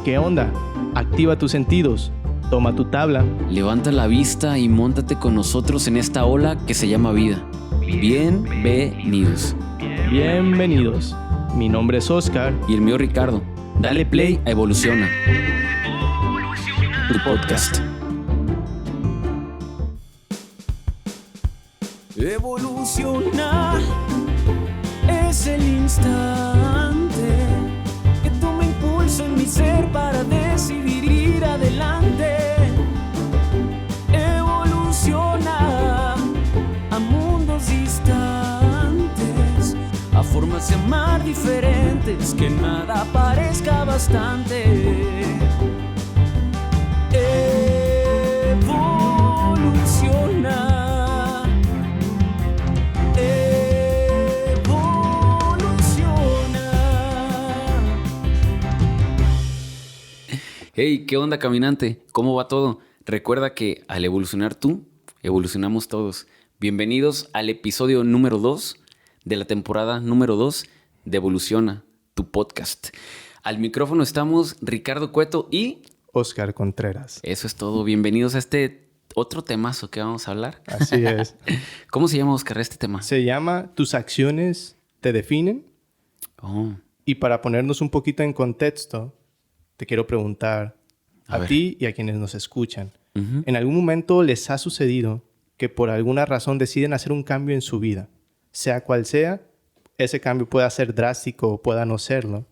¿Qué onda? Activa tus sentidos, toma tu tabla. Levanta la vista y móntate con nosotros en esta ola que se llama vida. Bienvenidos. Bienvenidos. Mi nombre es Oscar. Y el mío Ricardo. Dale play a Evoluciona, tu podcast. Evolucionar es el instante que toma impulso en mi ser para decidir ir adelante. Evoluciona a mundos distantes, a formas de amar diferentes, que nada parezca bastante. Evoluciona. Hey, ¿qué onda, caminante? ¿Cómo va todo? Recuerda que al evolucionar tú, evolucionamos todos. Bienvenidos al episodio número 2 de la temporada número 2 de Evoluciona, tu podcast. Al micrófono estamos Ricardo Cueto y Oscar Contreras. Eso es todo. Bienvenidos a este otro temazo que vamos a hablar. Así es. ¿Cómo se llama, Oscar, este tema? Se llama ¿Tus acciones te definen? Oh, Y para ponernos un poquito en contexto, te quiero preguntar A a ver. ti y a quienes nos escuchan. ujú. ¿En algún momento les ha sucedido que por alguna razón deciden hacer un cambio en su vida? Sea cual sea, ese cambio pueda ser drástico o pueda no serlo.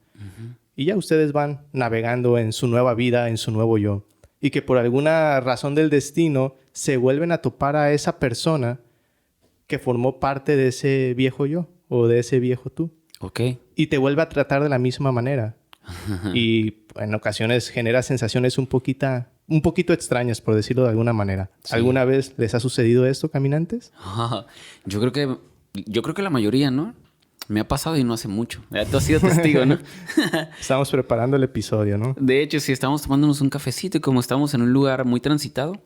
Y ya ustedes van navegando en su nueva vida, en su nuevo yo. Y que por alguna razón del destino se vuelven a topar a esa persona que formó parte de ese viejo yo o de ese viejo tú. Ok. Y te vuelve a tratar de la misma manera. Y en ocasiones genera sensaciones un poquito extrañas, por decirlo de alguna manera. Sí. ¿Alguna vez les ha sucedido esto, caminantes? Yo creo que la mayoría, ¿no? Me ha pasado y no hace mucho. Tú has sido testigo, ¿no? Estamos preparando el episodio, ¿no? De hecho, si estamos tomándonos un cafecito y como estamos en un lugar muy transitado,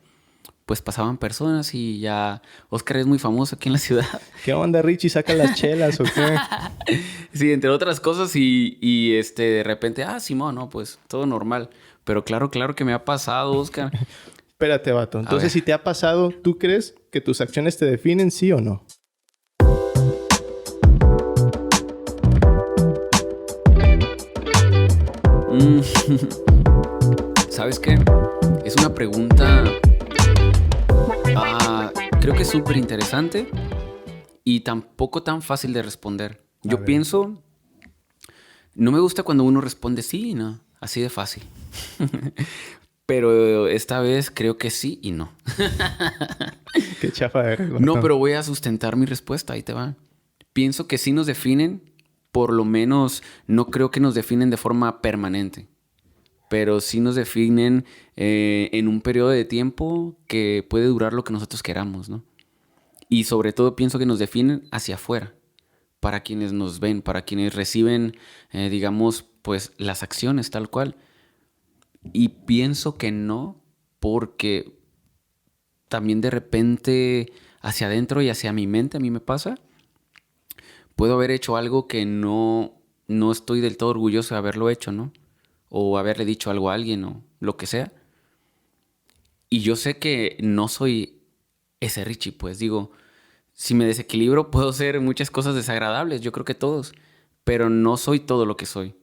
pues pasaban personas y ya... Oscar es muy famoso aquí en la ciudad. ¿Qué onda, Richie? ¿Saca las chelas o qué? Sí, entre otras cosas y de repente, Simón, no, pues todo normal. Pero claro que me ha pasado, Oscar. Espérate, vato. ver. Entonces, si te ha pasado, ¿tú crees que tus acciones te definen, sí o no? Mm. ¿Sabes qué? Es una pregunta... creo que es súper interesante y tampoco tan fácil de responder. Yo ver. pienso... No me gusta cuando uno responde sí y no. Así de fácil. Pero esta vez creo que sí y no. Qué chafa eres, vato. No, pero voy a sustentar mi respuesta. Ahí te va. Pienso que sí nos definen. Por lo menos no creo que nos definen de forma permanente. Pero sí nos definen en un periodo de tiempo que puede durar lo que nosotros queramos, ¿no? Y sobre todo pienso que nos definen hacia afuera. Para quienes nos ven, para quienes reciben, digamos, pues las acciones tal cual. Y pienso que no, porque también de repente hacia adentro y hacia mi mente, a mí me pasa, puedo haber hecho algo que no estoy del todo orgulloso de haberlo hecho, ¿no? O haberle dicho algo a alguien o lo que sea. Y yo sé que no soy ese Richie, pues digo, si me desequilibro puedo hacer muchas cosas desagradables, yo creo que todos, pero no soy todo lo que soy.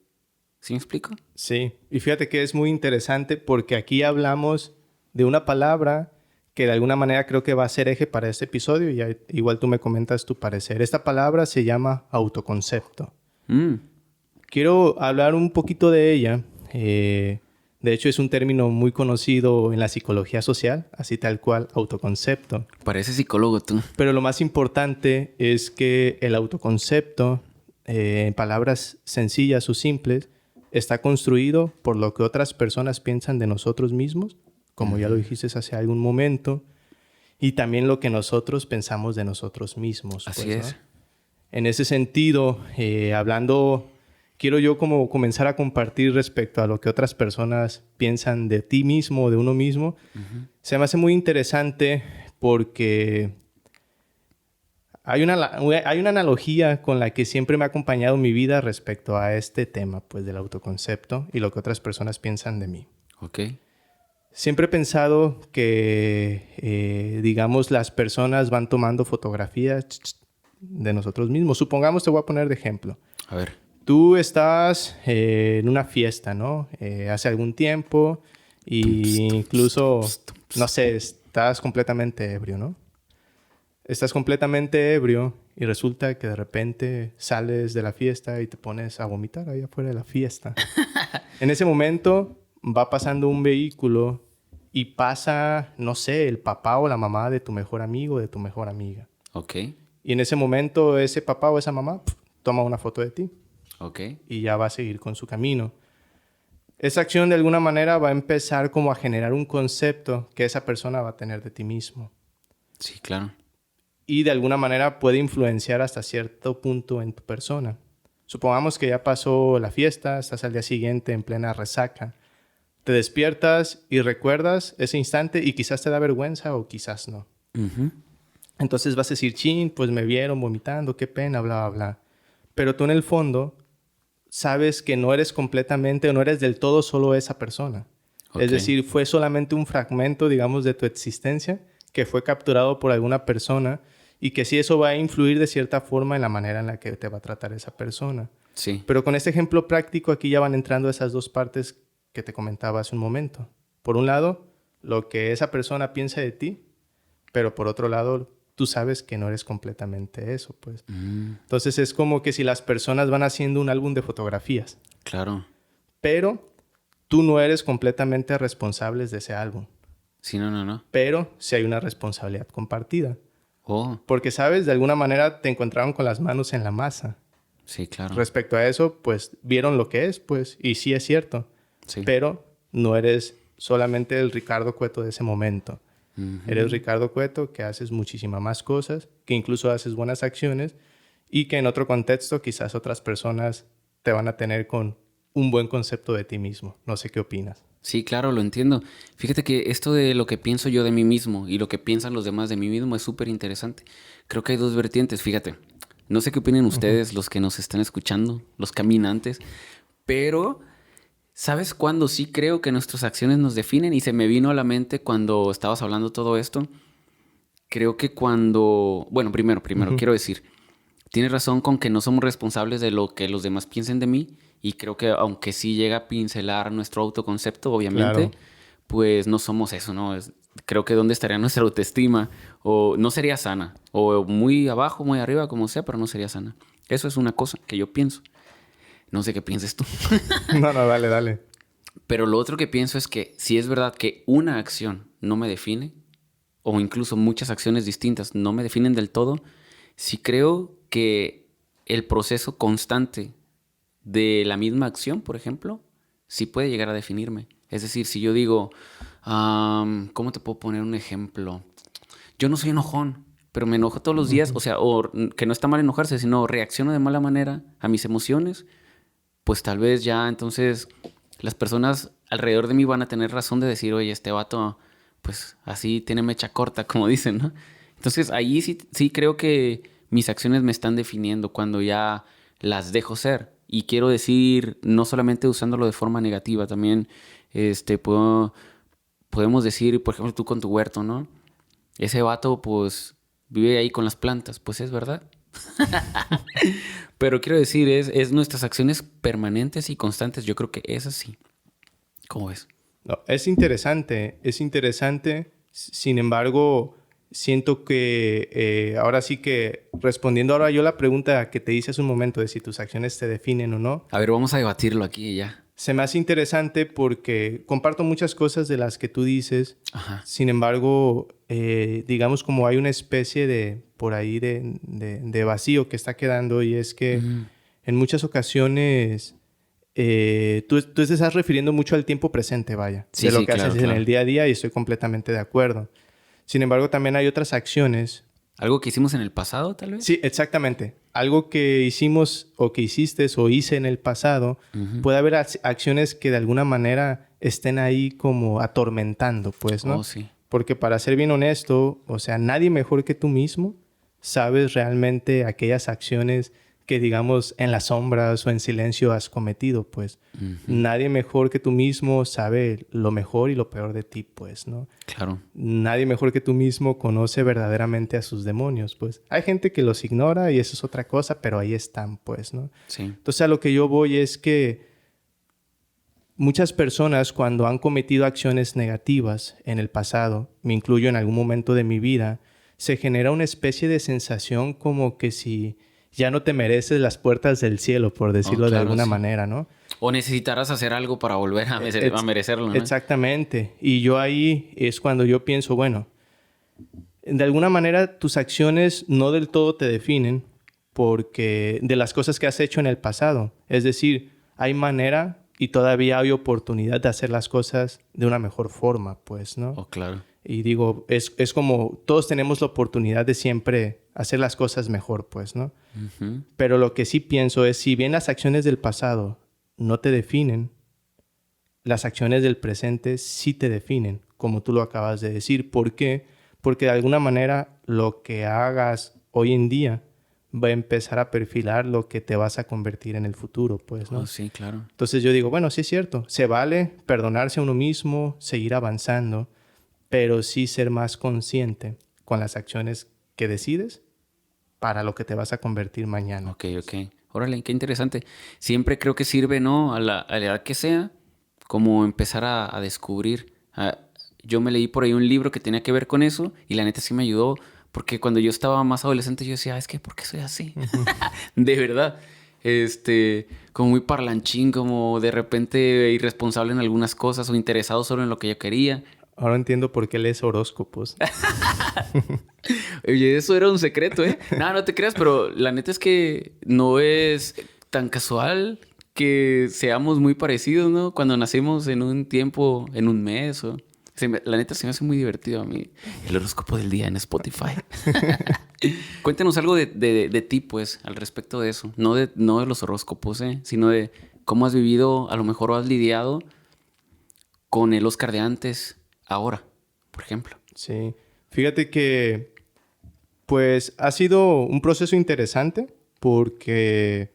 ¿Sí me explico? Sí. Y fíjate que es muy interesante porque aquí hablamos de una palabra que de alguna manera creo que va a ser eje para este episodio y igual tú me comentas tu parecer. Esta palabra se llama autoconcepto. Quiero hablar un poquito de ella. De hecho, es un término muy conocido en la psicología social, así tal cual, autoconcepto. Parece psicólogo tú. Pero lo más importante es que el autoconcepto, en palabras sencillas o simples, está construido por lo que otras personas piensan de nosotros mismos, como ya lo dijiste hace algún momento, y también lo que nosotros pensamos de nosotros mismos. Así pues, ¿no? es. En ese sentido, hablando, quiero yo como comenzar a compartir respecto a lo que otras personas piensan de ti mismo, de uno mismo. Se me hace muy interesante porque Hay una analogía con la que siempre me ha acompañado mi vida respecto a este tema, pues, del autoconcepto y lo que otras personas piensan de mí. Ok. Siempre he pensado que, digamos, las personas van tomando fotografías de nosotros mismos. Supongamos, te voy a poner de ejemplo. A ver. Tú estás en una fiesta, ¿no? Hace algún tiempo y incluso, no sé, estás completamente ebrio, ¿no? Estás completamente ebrio y resulta que de repente sales de la fiesta y te pones a vomitar ahí afuera de la fiesta. En ese momento va pasando un vehículo y pasa, no sé, el papá o la mamá de tu mejor amigo o de tu mejor amiga. Ok. Y en ese momento ese papá o esa mamá toma una foto de ti. Ok. Y ya va a seguir con su camino. Esa acción de alguna manera va a empezar como a generar un concepto que esa persona va a tener de ti mismo. Sí, claro. Y de alguna manera puede influenciar hasta cierto punto en tu persona. Supongamos que ya pasó la fiesta, estás al día siguiente en plena resaca. Te despiertas y recuerdas ese instante y quizás te da vergüenza o quizás no. Ujú. Entonces vas a decir, chin, pues me vieron vomitando, qué pena, bla, bla, bla. Pero tú en el fondo sabes que no eres completamente o no eres del todo solo esa persona. Ok. Es decir, fue solamente un fragmento, digamos, de tu existencia que fue capturado por alguna persona y que sí eso va a influir de cierta forma en la manera en la que te va a tratar esa persona. Sí. Pero con este ejemplo práctico aquí ya van entrando esas dos partes que te comentaba hace un momento. Por un lado, lo que esa persona piensa de ti, pero por otro lado, tú sabes que no eres completamente eso, pues. Entonces es como que si las personas van haciendo un álbum de fotografías, Claro. pero tú no eres completamente responsable de ese álbum. Sí, no. Pero sí hay una responsabilidad compartida. Oh, Porque, ¿sabes? De alguna manera te encontraron con las manos en la masa. sí, claro. Respecto a eso, pues, vieron lo que es, pues, y sí es cierto. Sí. Pero no eres solamente el Ricardo Cueto de ese momento. Ujú. Eres Ricardo Cueto que haces muchísimas más cosas, que incluso haces buenas acciones y que en otro contexto quizás otras personas te van a tener con un buen concepto de ti mismo. No sé qué opinas. Sí, claro, lo entiendo. Fíjate que esto de lo que pienso yo de mí mismo y lo que piensan los demás de mí mismo es súper interesante. Creo que hay dos vertientes, fíjate. No sé qué opinen ustedes, los que nos están escuchando, los caminantes, pero ¿sabes cuándo sí creo que nuestras acciones nos definen? Y se me vino a la mente cuando estabas hablando todo esto. Creo que cuando... Bueno, primero, quiero decir, tienes razón con que no somos responsables de lo que los demás piensen de mí. Y creo que aunque sí llega a pincelar nuestro autoconcepto, obviamente, Claro. pues no somos eso, ¿no? Creo que dónde estaría nuestra autoestima. O no sería sana. O muy abajo, muy arriba, como sea, pero no sería sana. Eso es una cosa que yo pienso. No sé qué pienses tú. No, dale. Pero lo otro que pienso es que si es verdad que una acción no me define, o incluso muchas acciones distintas no me definen del todo, sí creo que el proceso constante de la misma acción, por ejemplo, sí puede llegar a definirme. Es decir, si yo digo, ¿cómo te puedo poner un ejemplo? Yo no soy enojón, pero me enojo todos los días, o sea, o que no está mal enojarse, sino reacciono de mala manera a mis emociones, pues tal vez ya entonces las personas alrededor de mí van a tener razón de decir, oye, este vato, pues así tiene mecha corta, como dicen, ¿no? Entonces ahí sí creo que mis acciones me están definiendo cuando ya las dejo ser. Y quiero decir, no solamente usándolo de forma negativa, también podemos decir, por ejemplo, tú con tu huerto, ¿no? Ese vato, pues, vive ahí con las plantas. Pues es verdad. Pero quiero decir, es nuestras acciones permanentes y constantes. Yo creo que es así. ¿Cómo ves? No, es interesante. Sin embargo, siento que ahora sí que respondiendo ahora yo la pregunta que te hice hace un momento de si tus acciones te definen o no, A ver, vamos a debatirlo aquí y ya. se me hace interesante porque comparto muchas cosas de las que tú dices. Ajá. Sin embargo, digamos como hay una especie de, por ahí, de vacío que está quedando y es que en muchas ocasiones tú te estás refiriendo mucho al tiempo presente, vaya, Sí, de lo sí, que claro, haces en claro. el día a día y estoy completamente de acuerdo. Sin embargo, también hay otras acciones. ¿Algo que hicimos en el pasado, tal vez? Sí, exactamente. Algo que hicimos o que hiciste o hice en el pasado, puede haber acciones que de alguna manera estén ahí como atormentando, pues, ¿no? Oh, sí. Porque para ser bien honesto, o sea, nadie mejor que tú mismo sabes realmente aquellas acciones que, digamos, en las sombras o en silencio has cometido, pues. Nadie mejor que tú mismo sabe lo mejor y lo peor de ti, pues, ¿no? Claro. Nadie mejor que tú mismo conoce verdaderamente a sus demonios, pues. Hay gente que los ignora y eso es otra cosa, pero ahí están, pues, ¿no? Sí. Entonces, a lo que yo voy es que muchas personas, cuando han cometido acciones negativas en el pasado, me incluyo en algún momento de mi vida, se genera una especie de sensación como que si ya no te mereces las puertas del cielo, por decirlo de claro, alguna sí. manera, ¿no? O necesitarás hacer algo para volver a merecerlo, ¿no? Exactamente. Y yo ahí es cuando yo pienso, bueno, de alguna manera tus acciones no del todo te definen porque de las cosas que has hecho en el pasado. Es decir, hay manera y todavía hay oportunidad de hacer las cosas de una mejor forma, pues, ¿no? Oh, claro. Y digo, es como todos tenemos la oportunidad de siempre hacer las cosas mejor, pues, ¿no? Pero lo que sí pienso es, si bien las acciones del pasado no te definen, las acciones del presente sí te definen, como tú lo acabas de decir. ¿Por qué? Porque de alguna manera lo que hagas hoy en día va a empezar a perfilar lo que te vas a convertir en el futuro, pues, ¿no? Oh, sí, claro. Entonces yo digo, bueno, sí es cierto. Se vale perdonarse a uno mismo, seguir avanzando, pero sí ser más consciente con las acciones que decides para lo que te vas a convertir mañana. Ok. Órale, qué interesante. Siempre creo que sirve, ¿no? A la edad que sea, como empezar a descubrir. Yo me leí por ahí un libro que tenía que ver con eso y la neta sí me ayudó. Porque cuando yo estaba más adolescente yo decía, es que ¿por qué soy así? De verdad. Como muy parlanchín, como de repente irresponsable en algunas cosas o interesado solo en lo que yo quería. Ahora entiendo por qué lees horóscopos. Oye, eso era un secreto, ¿eh? No te creas, pero la neta es que no es tan casual que seamos muy parecidos, ¿no? Cuando nacimos en un tiempo, en un mes o... La neta se me hace muy divertido a mí el horóscopo del día en Spotify. Cuéntanos algo de ti, pues, al respecto de eso. No de los horóscopos, sino de cómo has vivido, a lo mejor o has lidiado con el Oscar de antes, ahora, por ejemplo. Sí. Fíjate que, pues, ha sido un proceso interesante porque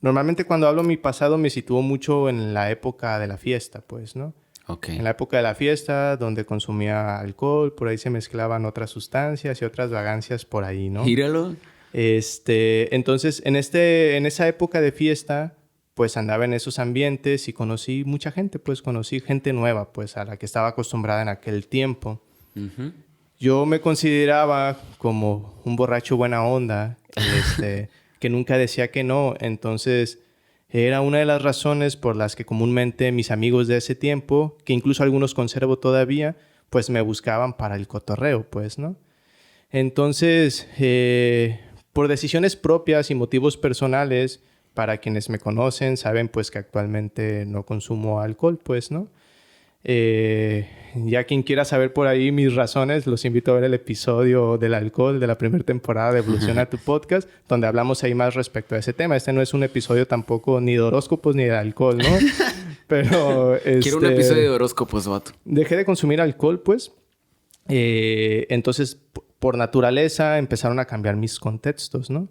normalmente cuando hablo de mi pasado me sitúo mucho en la época de la fiesta, pues, ¿no? Ok. En la época de la fiesta, donde consumía alcohol, por ahí se mezclaban otras sustancias y otras vagancias por ahí, ¿no? Míralo. Entonces, en esa época de fiesta, pues andaba en esos ambientes y conocí mucha gente, pues conocí gente nueva, pues a la que estaba acostumbrada en aquel tiempo. Uh-huh. Yo me consideraba como un borracho buena onda, que nunca decía que no. Entonces, era una de las razones por las que comúnmente mis amigos de ese tiempo, que incluso algunos conservo todavía, pues me buscaban para el cotorreo, pues, ¿no? Entonces, por decisiones propias y motivos personales, para quienes me conocen, saben pues que actualmente no consumo alcohol, pues, ¿no? Ya quien quiera saber por ahí mis razones, los invito a ver el episodio del alcohol de la primera temporada de Evoluciona tu Podcast, donde hablamos ahí más respecto a ese tema. Este no es un episodio tampoco ni de horóscopos ni de alcohol, ¿no? Pero Quiero un episodio de horóscopos, vato. Dejé de consumir alcohol, pues. Entonces, por naturaleza, empezaron a cambiar mis contextos, ¿no?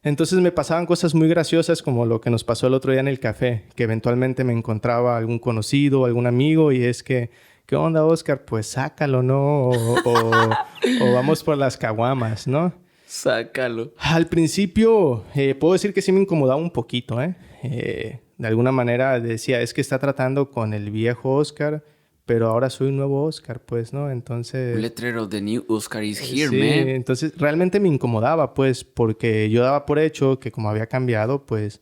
Entonces me pasaban cosas muy graciosas como lo que nos pasó el otro día en el café, que eventualmente me encontraba algún conocido, algún amigo y es que, ¿qué onda, Oscar? Pues sácalo, ¿no? O vamos por las caguamas, ¿no? Sácalo. Al principio, puedo decir que sí me incomodaba un poquito, ¿eh? De alguna manera decía, es que está tratando con el viejo Oscar, pero ahora soy un nuevo Oscar, pues, ¿no? Entonces... Un letrero, the new Oscar is here, sí, man. entonces realmente me incomodaba, pues, porque yo daba por hecho que como había cambiado, pues,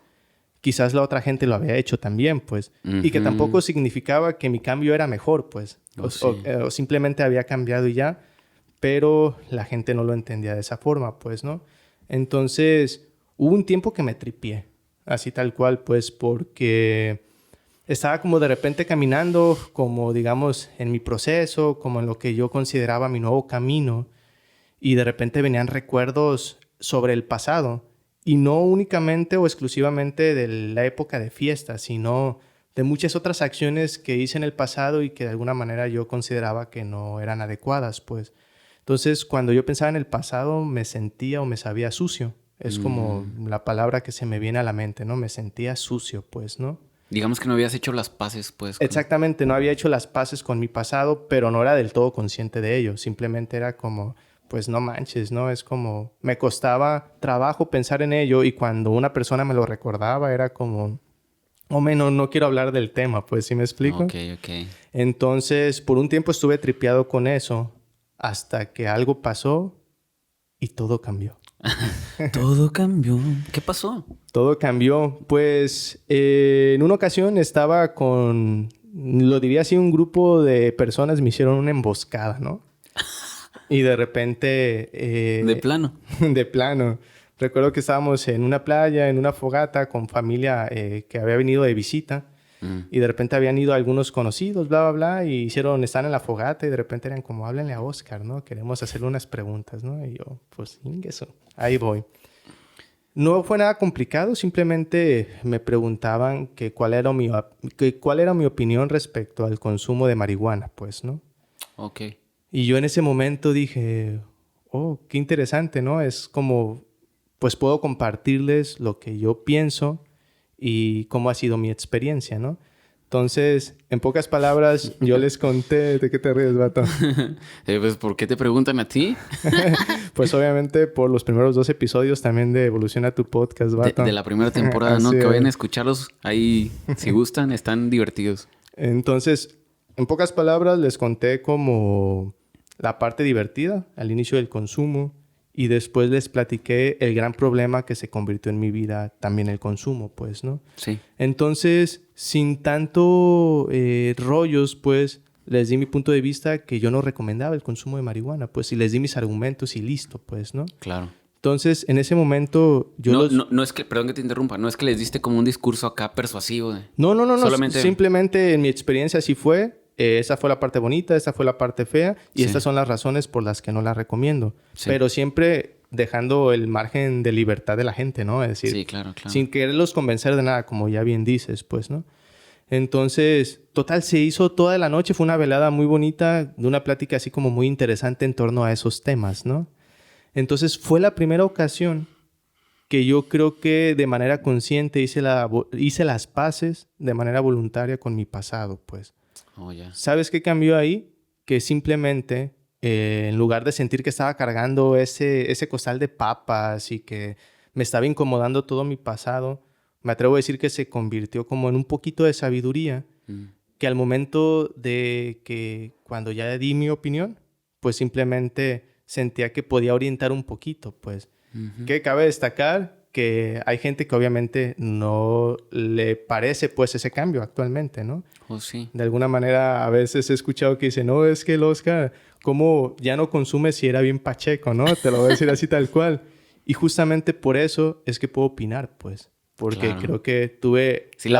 quizás la otra gente lo había hecho también, pues. Uh-huh. Y que tampoco significaba que mi cambio era mejor, pues. O simplemente había cambiado y ya, pero la gente no lo entendía de esa forma, pues, ¿no? Entonces, hubo un tiempo que me tripié, así tal cual, pues, porque... estaba como de repente caminando, como digamos, en mi proceso, como en lo que yo consideraba mi nuevo camino. Y de repente venían recuerdos sobre el pasado. Y no únicamente o exclusivamente de la época de fiesta, sino de muchas otras acciones que hice en el pasado y que de alguna manera yo consideraba que no eran adecuadas, pues. Entonces, cuando yo pensaba en el pasado, me sentía o me sabía sucio. Es como la palabra que se me viene a la mente, ¿no? Me sentía sucio, pues, ¿no? Digamos que no habías hecho las paces, pues. Exactamente, no había hecho las paces con mi pasado, pero no era del todo consciente de ello. Simplemente era como, pues no manches, ¿no? Es como, me costaba trabajo pensar en ello y cuando una persona me lo recordaba era como, o menos, no quiero hablar del tema, pues, ¿sí me explico? Ok. Entonces, por un tiempo estuve tripeado con eso hasta que algo pasó y todo cambió. Todo cambió. ¿Qué pasó? Todo cambió. Pues en una ocasión estaba con, lo diría así, un grupo de personas me hicieron una emboscada, ¿no? Y de repente... De plano. De plano. Recuerdo que estábamos en una playa, en una fogata con familia que había venido de visita. Y de repente habían ido algunos conocidos, bla, bla, bla, y están en la fogata y de repente eran como, háblenle a Oscar, ¿no? Queremos hacerle unas preguntas, ¿no? Y yo, pues, eso, ahí voy. No fue nada complicado, simplemente me preguntaban que cuál era mi opinión respecto al consumo de marihuana, pues, ¿no? Ok. Y yo en ese momento dije, oh, qué interesante, ¿no? Es como, pues puedo compartirles lo que yo pienso y cómo ha sido mi experiencia, ¿no? Entonces, en pocas palabras, yo les conté... ¿De qué te ríes, vato? Pues, ¿por qué te preguntan a ti? Pues, obviamente, por los primeros 2 episodios también de Evoluciona tu Podcast, vato. De la primera temporada, ¿no? Así Que vayan a es. escucharlos ahí, si gustan, están divertidos. Entonces, en pocas palabras, les conté como la parte divertida al inicio del consumo y después les platiqué el gran problema que se convirtió en mi vida, también el consumo, pues, ¿no? Sí. Entonces, sin tanto rollos, pues, les di mi punto de vista que yo no recomendaba el consumo de marihuana, pues, y les di mis argumentos y listo, pues, ¿no? Claro. Entonces, en ese momento, No es que, perdón que te interrumpa, no es que les diste como un discurso acá persuasivo. No. Solamente... Simplemente en mi experiencia así fue. Esa fue la parte bonita, esa fue la parte fea. Y Sí. estas son las razones por las que no la recomiendo. Sí. Pero siempre dejando el margen de libertad de la gente, ¿no? Es decir, Sí, claro. sin quererlos convencer de nada, como ya bien dices, pues, ¿no? Entonces, total, se hizo toda la noche. Fue una velada muy bonita, de una plática así como muy interesante en torno a esos temas, ¿no? Entonces, fue la primera ocasión que yo creo que de manera consciente hice las paces de manera voluntaria con mi pasado, pues. Oh, ya. ¿Sabes qué cambió ahí? Que simplemente, en lugar de sentir que estaba cargando ese costal de papas y que me estaba incomodando todo mi pasado, me atrevo a decir que se convirtió como en un poquito de sabiduría, que al momento de que cuando ya di mi opinión, pues simplemente sentía que podía orientar un poquito, pues. Que cabe destacar que hay gente que obviamente no le parece pues ese cambio actualmente, ¿no? Oh, sí. De alguna manera a veces he escuchado que dicen, no, es que el Oscar, ¿cómo ya no consume si era bien pacheco, no? Te lo voy a decir así tal cual. Y justamente por eso es que puedo opinar, pues. Porque Claro. creo que tuve... Sí,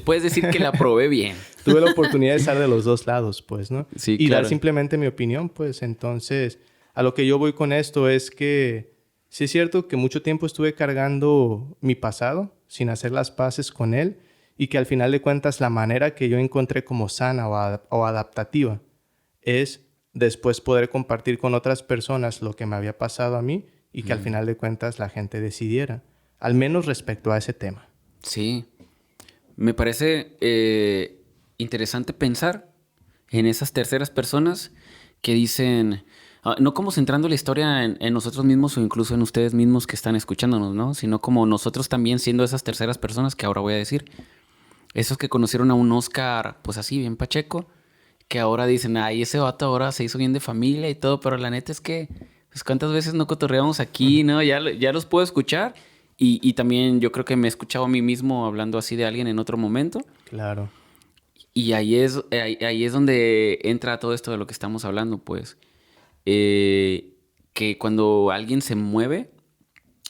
puedes decir que la probé bien. Tuve la oportunidad de estar de los dos lados, pues, ¿no? Sí, y claro. dar simplemente mi opinión, pues. Entonces, a lo que yo voy con esto es que sí es cierto que mucho tiempo estuve cargando mi pasado sin hacer las paces con él y que al final de cuentas la manera que yo encontré como sana o adaptativa es después poder compartir con otras personas lo que me había pasado a mí y que al final de cuentas la gente decidiera, al menos respecto a ese tema. Sí. Me parece interesante pensar en esas terceras personas que dicen... no como centrando la historia en nosotros mismos o incluso en ustedes mismos que están escuchándonos, ¿no? Sino como nosotros también siendo esas terceras personas que ahora voy a decir. Esos que conocieron a un Oscar, pues así, bien pacheco, que ahora dicen, ay, ese vato ahora se hizo bien de familia y todo, pero la neta es que, pues, ¿cuántas veces no cotorreamos aquí, no? Ya los puedo escuchar y también yo creo que me he escuchado a mí mismo hablando así de alguien en otro momento. Claro. Y ahí es donde entra todo esto de lo que estamos hablando, pues. Que cuando alguien se mueve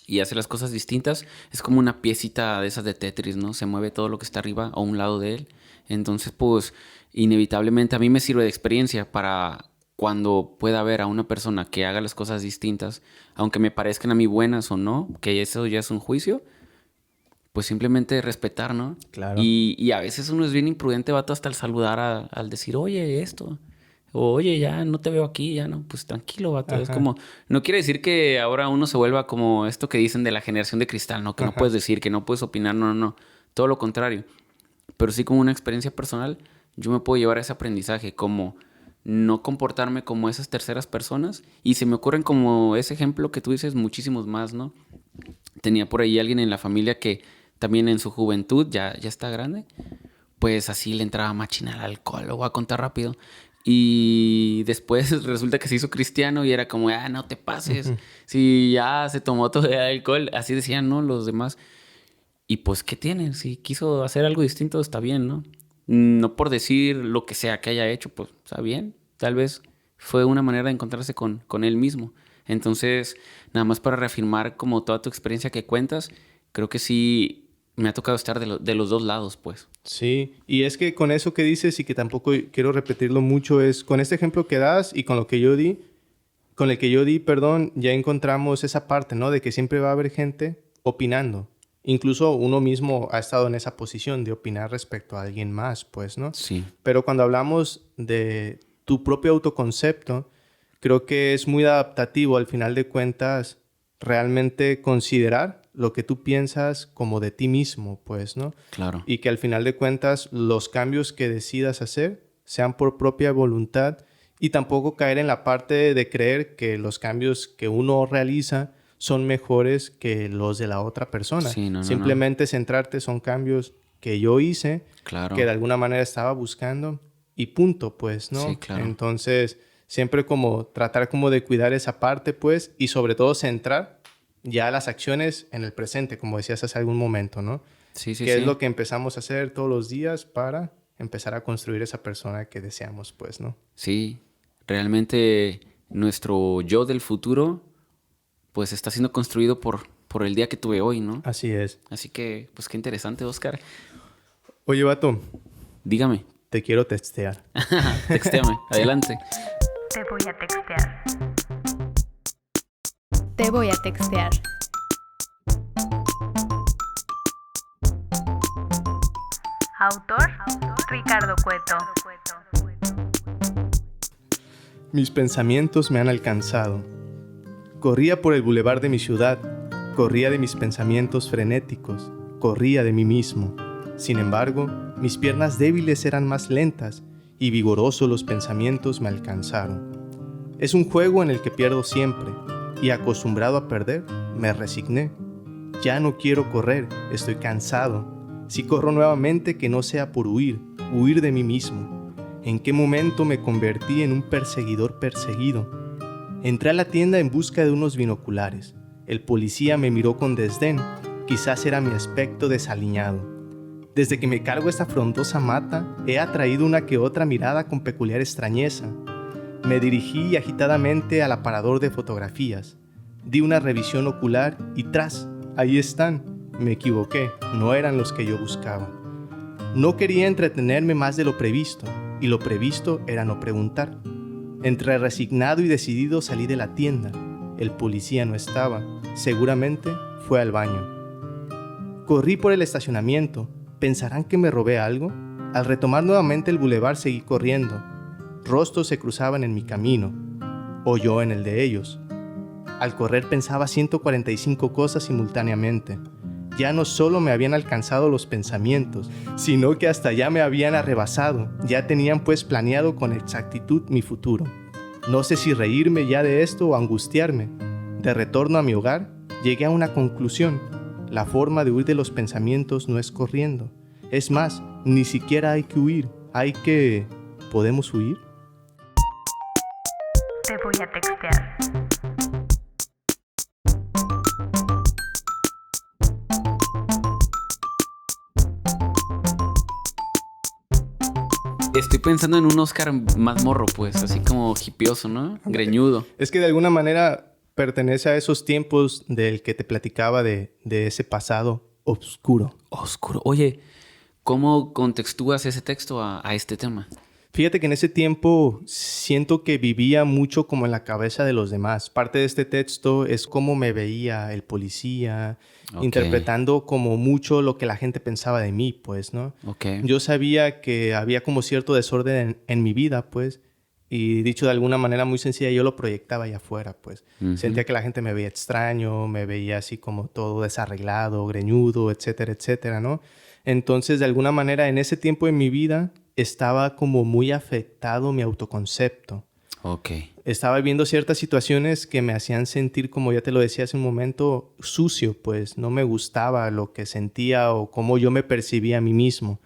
y hace las cosas distintas, es como una piecita de esas de Tetris, ¿no? Se mueve todo lo que está arriba o a un lado de él. Entonces, pues, inevitablemente a mí me sirve de experiencia para cuando pueda ver a una persona que haga las cosas distintas, aunque me parezcan a mí buenas o no, que eso ya es un juicio, pues simplemente respetar, ¿no? Claro. Y a veces uno es bien imprudente, vato, hasta al saludar, al decir, oye, esto... O, oye, ya no te veo aquí, ya no, pues tranquilo, vato. Es Ajá. como, no quiere decir que ahora uno se vuelva como esto que dicen de la generación de cristal, ¿no? Que no Ajá. puedes decir, que no puedes opinar, no, no, no. Todo lo contrario. Pero sí como una experiencia personal, yo me puedo llevar a ese aprendizaje, como no comportarme como esas terceras personas. Y se me ocurren como ese ejemplo que tú dices, muchísimos más, ¿no? Tenía por ahí alguien en la familia que también en su juventud, ya está grande, pues así le entraba machina al alcohol, lo voy a contar rápido. Y después resulta que se hizo cristiano y era como, no te pases. Ujú. Si ya se tomó todo el alcohol, así decían, ¿no? Los demás. Y pues, ¿qué tiene? Si quiso hacer algo distinto, está bien, ¿no? No por decir lo que sea que haya hecho, pues está bien. Tal vez fue una manera de encontrarse con él mismo. Entonces, nada más para reafirmar como toda tu experiencia que cuentas, creo que sí me ha tocado estar de los dos lados, pues. Sí, y es que con eso que dices y que tampoco quiero repetirlo mucho es con este ejemplo que das y con lo que yo di, con el que yo di, perdón, ya encontramos esa parte, ¿no? De que siempre va a haber gente opinando. Incluso uno mismo ha estado en esa posición de opinar respecto a alguien más, pues, ¿no? Sí, Pero cuando hablamos de tu propio autoconcepto, creo que es muy adaptativo al final de cuentas realmente considerar lo que tú piensas como de ti mismo, pues, ¿no? claro. Y que al final de cuentas los cambios que decidas hacer sean por propia voluntad y tampoco caer en la parte de creer que los cambios que uno realiza son mejores que los de la otra persona. Sí, no. Simplemente centrarte son cambios que yo hice, Claro. que de alguna manera estaba buscando y punto, pues, ¿no? Sí, claro. Entonces, siempre como tratar como de cuidar esa parte, pues, y sobre todo centrar ya las acciones en el presente, como decías hace algún momento, ¿no? Sí, sí, ¿Qué sí. es lo que empezamos a hacer todos los días para empezar a construir esa persona que deseamos, pues, ¿no? Sí, realmente nuestro yo del futuro, pues está siendo construido por el día que tuve hoy, ¿no? Así es. Así que, pues qué interesante, Oscar. Oye, vato, Dígame, te quiero textear. textéame, adelante. Te voy a textear. Te voy a textear. Autor, Ricardo Cueto. Mis pensamientos me han alcanzado. Corría por el bulevar de mi ciudad, corría de mis pensamientos frenéticos, corría de mí mismo. Sin embargo, mis piernas débiles eran más lentas y vigorosos los pensamientos me alcanzaron. Es un juego en el que pierdo siempre y acostumbrado a perder, me resigné. Ya no quiero correr, estoy cansado. Si corro nuevamente, que no sea por huir de mí mismo. ¿En qué momento me convertí en un perseguidor perseguido? Entré a la tienda en busca de unos binoculares. El policía me miró con desdén. Quizás era mi aspecto desaliñado. Desde que me cargo esta frondosa mata, he atraído una que otra mirada con peculiar extrañeza. Me dirigí agitadamente al aparador de fotografías. Di una revisión ocular y tras, ahí están. Me equivoqué, no eran los que yo buscaba. No quería entretenerme más de lo previsto, y lo previsto era no preguntar. Entre resignado y decidido salí de la tienda. El policía no estaba, seguramente fue al baño. Corrí por el estacionamiento. ¿Pensarán que me robé algo? Al retomar nuevamente el bulevar seguí corriendo. Rostros se cruzaban en mi camino, o yo en el de ellos. Al correr pensaba 145 cosas simultáneamente. Ya no solo me habían alcanzado los pensamientos, sino que hasta ya me habían arrebasado. Ya tenían pues planeado con exactitud mi futuro. No sé si reírme ya de esto o angustiarme. De retorno a mi hogar, llegué a una conclusión. La forma de huir de los pensamientos no es corriendo. Es más, ni siquiera hay que huir. ¿Podemos huir? Te voy a textear. Estoy pensando en un Oscar más morro, pues, así como hipioso, ¿no? Greñudo. Es que de alguna manera pertenece a esos tiempos del que te platicaba de ese pasado oscuro. Oscuro. Oye, ¿cómo contextúas ese texto a este tema? Fíjate que en ese tiempo siento que vivía mucho como en la cabeza de los demás. Parte de este texto es cómo me veía el policía, Ok. interpretando como mucho lo que la gente pensaba de mí, pues, ¿no? Ok. Yo sabía que había como cierto desorden en mi vida, pues, Y dicho de alguna manera muy sencilla, yo lo proyectaba allá afuera, pues. Ujú. Sentía que la gente me veía extraño, me veía así como todo desarreglado, greñudo, etcétera, etcétera, ¿no? Entonces, de alguna manera, en ese tiempo de mi vida, estaba como muy afectado mi autoconcepto. Ok. Estaba viviendo ciertas situaciones que me hacían sentir, como ya te lo decía hace un momento, sucio, pues no me gustaba lo que sentía o cómo yo me percibía a mí mismo.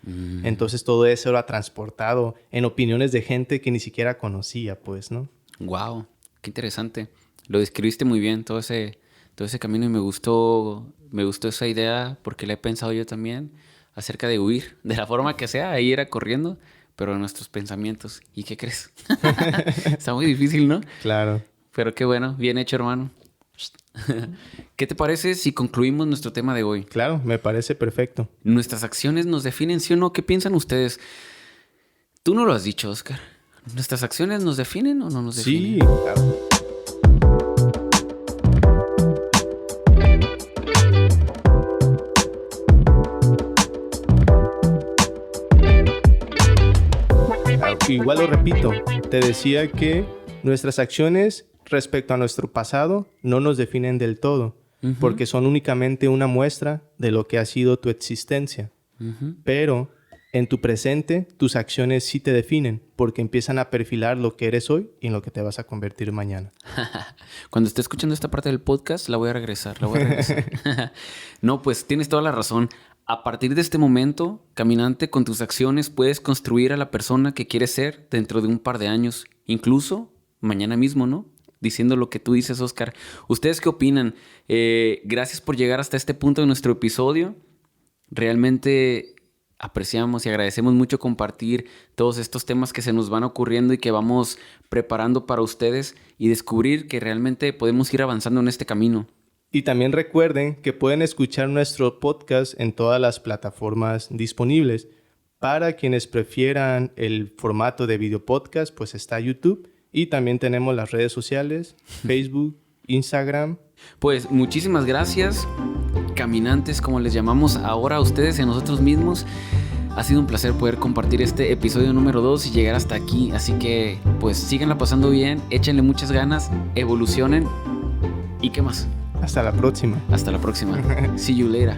Entonces todo eso era transportado en opiniones de gente que ni siquiera conocía, pues, ¿no? Wow, qué interesante. Lo describiste muy bien, todo ese camino, y me gustó esa idea porque la he pensado yo también acerca de huir, de la forma que sea, ahí era corriendo, pero nuestros pensamientos. ¿Y qué crees? Está muy difícil, ¿no? Claro. Pero qué bueno, bien hecho, hermano. ¿Qué te parece si concluimos nuestro tema de hoy? Claro, me parece perfecto. ¿Nuestras acciones nos definen, sí o no? ¿Qué piensan ustedes? Tú no lo has dicho, Oscar. ¿Nuestras acciones nos definen o no nos definen? Sí, claro. Igual lo repito, te decía que nuestras acciones respecto a nuestro pasado no nos definen del todo, porque son únicamente una muestra de lo que ha sido tu existencia. Pero en tu presente, tus acciones sí te definen, porque empiezan a perfilar lo que eres hoy y en lo que te vas a convertir mañana. Cuando esté escuchando esta parte del podcast, la voy a regresar. No, pues tienes toda la razón. A partir de este momento, caminante, con tus acciones puedes construir a la persona que quieres ser dentro de un par de años, incluso mañana mismo, ¿no? Diciendo lo que tú dices, Oscar. ¿Ustedes qué opinan? Gracias por llegar hasta este punto de nuestro episodio. Realmente apreciamos y agradecemos mucho compartir todos estos temas que se nos van ocurriendo y que vamos preparando para ustedes y descubrir que realmente podemos ir avanzando en este camino. Y también recuerden que pueden escuchar nuestro podcast en todas las plataformas disponibles. Para quienes prefieran el formato de video podcast, pues está YouTube. Y también tenemos las redes sociales, Facebook, Instagram. Pues muchísimas gracias, caminantes, como les llamamos ahora a ustedes y a nosotros mismos. Ha sido un placer poder compartir este episodio número 2 y llegar hasta aquí. Así que, pues, síganla pasando bien, échenle muchas ganas, evolucionen. ¿Y qué más? Hasta la próxima. Hasta la próxima. See you later.